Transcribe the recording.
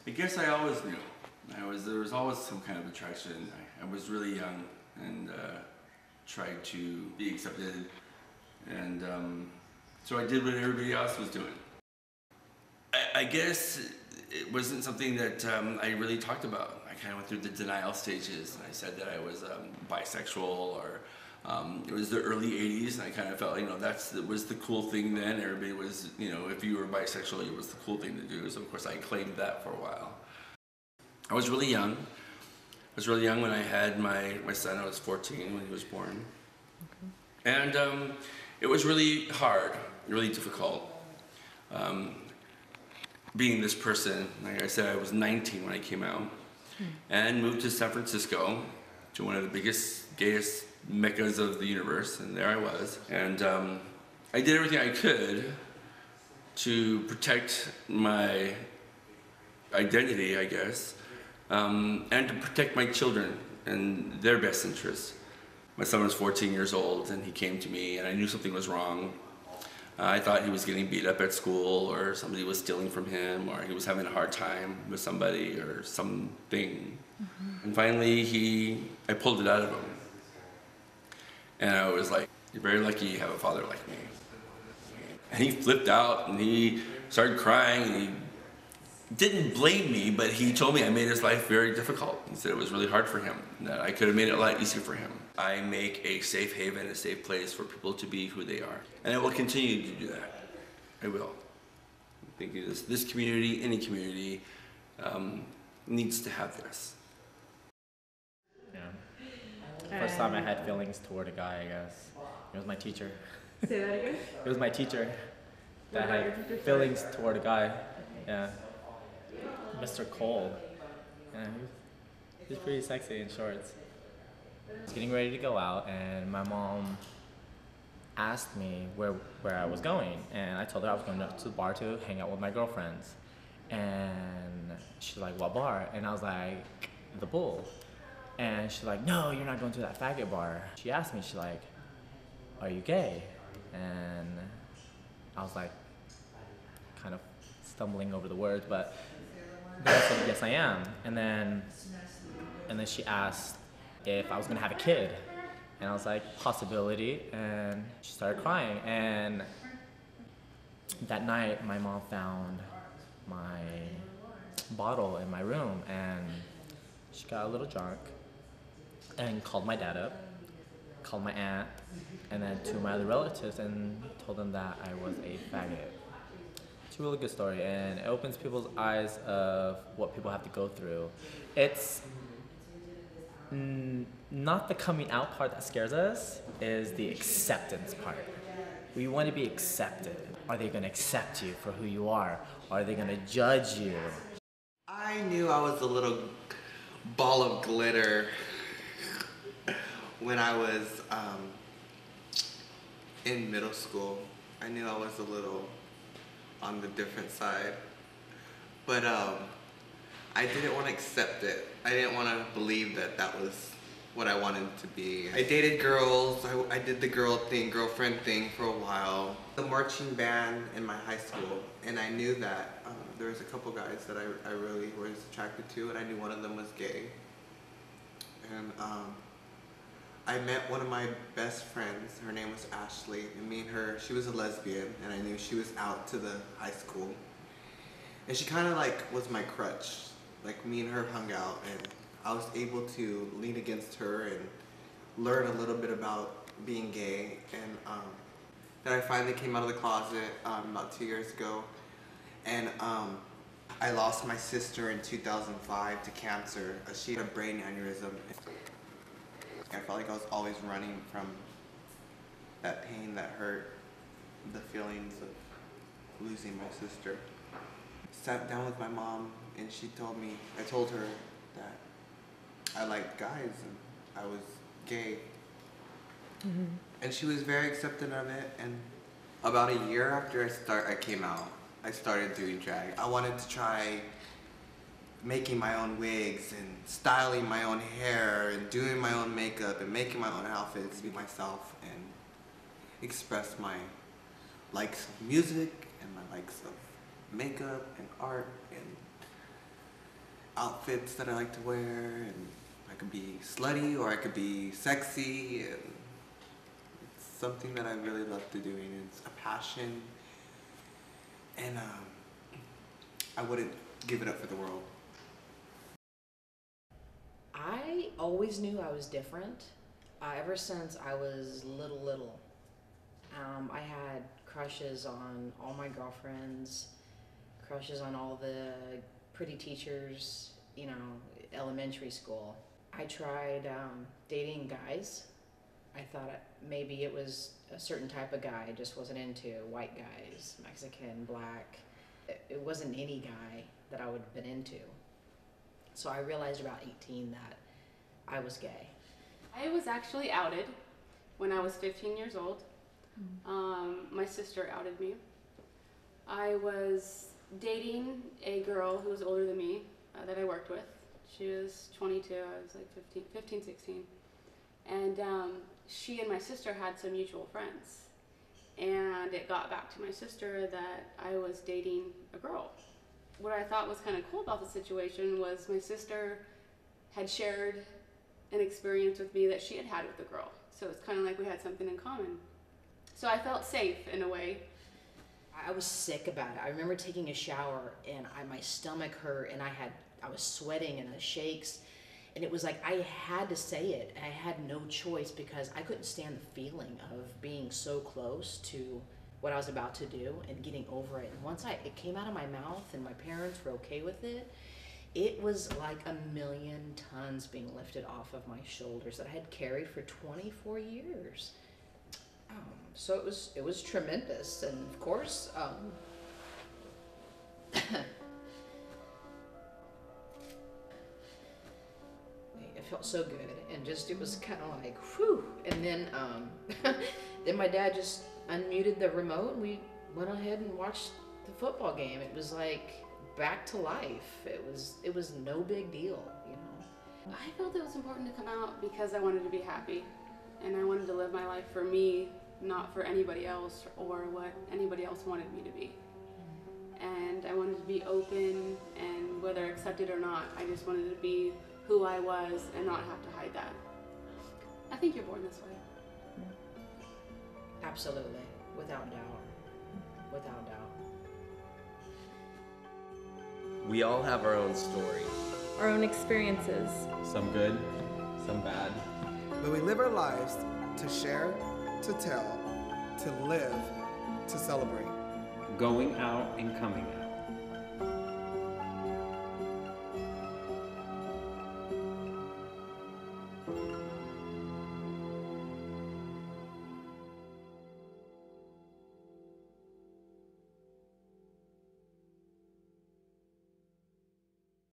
I guess I always knew. There was always some kind of attraction. I was really young and tried to be accepted, and so I did what everybody else was doing. I guess it wasn't something that I really talked about. I kind of went through the denial stages, and I said that I was bisexual, or it was the early 80s, and I kind of felt, that was the cool thing then. Everybody was, if you were bisexual, it was the cool thing to do. So of course I claimed that for a while. I was really young. I was really young when I had my son. I was 14 when he was born. Okay. And it was really hard, really difficult. Being this person, like I said, I was 19 when I came out, and moved to San Francisco, to one of the biggest, gayest meccas of the universe, and there I was. And I did everything I could to protect my identity, I guess, and to protect my children and their best interests. My son was 14 years old, and he came to me, and I knew something was wrong. I thought he was getting beat up at school, or somebody was stealing from him, or he was having a hard time with somebody or something. And finally, I pulled it out of him. And I was like, "You're very lucky you have a father like me." And he flipped out, and he started crying, and he didn't blame me, but he told me I made his life very difficult. He said it was really hard for him, and that I could have made it a lot easier for him. I make a safe haven, a safe place for people to be who they are. And I will continue to do that. I will. I think this community, any community, needs to have this. Yeah. First time I had feelings toward a guy, I guess. It was my teacher. Say that again? It was my teacher that had feelings toward a guy. Yeah. Mr. Cole. Yeah, he was pretty sexy in shorts. I was getting ready to go out, and my mom asked me where I was going, and I told her I was going to the bar to hang out with my girlfriends. And she's like, "What bar?" And I was like, "The Bull." And she's like, "No, you're not going to that faggot bar." She asked me, she's like, "Are you gay?" And I was like, kind of stumbling over the words, but I said, "Yes, I am." And then she asked if I was gonna have a kid, and I was like, "Possibility." And she started crying. And that night, my mom found my bottle in my room, and she got a little drunk and called my dad up, called my aunt, and then two of my other relatives, and told them that I was a faggot. It's a really good story, and it opens people's eyes of what people have to go through. It's not the coming out part that scares us, is the acceptance part. We want to be accepted. Are they going to accept you for who you are? Are they going to judge you? I knew I was a little ball of glitter when I was in middle school. I knew I was a little on the different side, but I didn't want to accept it. I didn't want to believe that that was what I wanted to be. I dated girls. I did the girlfriend thing for a while. The marching band in my high school, and I knew that there was a couple guys that I really was attracted to, and I knew one of them was gay. And I met one of my best friends. Her name was Ashley, and me and her, she was a lesbian, and I knew she was out to the high school. And she kind of like was my crutch. Like, me and her hung out, and I was able to lean against her and learn a little bit about being gay. And then I finally came out of the closet about 2 years ago. And I lost my sister in 2005 to cancer. She had a brain aneurysm. I felt like I was always running from that pain, that hurt, the feelings of losing my sister. Sat down with my mom, and I told her that I liked guys and I was gay. Mm-hmm. And she was very accepting of it. And about a year after I came out, I started doing drag. I wanted to try making my own wigs and styling my own hair and doing my own makeup and making my own outfits, be myself and express my likes of music and my likes of makeup and art. And outfits that I like to wear, and I could be slutty or I could be sexy, and it's something that I really love to do, and it's a passion, and I wouldn't give it up for the world. I always knew I was different ever since I was little. I had crushes on all my girlfriends, crushes on all the pretty teachers, you know, elementary school. I tried dating guys. I thought maybe it was a certain type of guy I just wasn't into, white guys, Mexican, black. It wasn't any guy that I would have been into. So I realized about 18 that I was gay. I was actually outed when I was 15 years old. My sister outed me. I was dating a girl who was older than me that I worked with. She was 22, I was like 15, 16. And she and my sister had some mutual friends. And it got back to my sister that I was dating a girl. What I thought was kind of cool about the situation was my sister had shared an experience with me that she had had with the girl. So it's kind of like we had something in common. So I felt safe in a way. I was sick about it. I remember taking a shower and my stomach hurt and I was sweating and the shakes. And it was like I had to say it. I had no choice because I couldn't stand the feeling of being so close to what I was about to do and getting over it. And once it came out of my mouth and my parents were okay with it, it was like 1,000,000 tons being lifted off of my shoulders that I had carried for 24 years. So it was tremendous, and of course, it felt so good, and just it was kind of like whew. And then then my dad just unmuted the remote, and we went ahead and watched the football game. It was like back to life. It was no big deal, you know. I felt it was important to come out because I wanted to be happy, and I wanted to live my life for me, not for anybody else or what anybody else wanted me to be. And I wanted to be open, and whether accepted or not, I just wanted to be who I was and not have to hide that. I think you're born this way. Absolutely, without doubt, without doubt. We all have our own story. Our own experiences. Some good, some bad. But we live our lives to share, to tell, to live, to celebrate. Going out and coming out.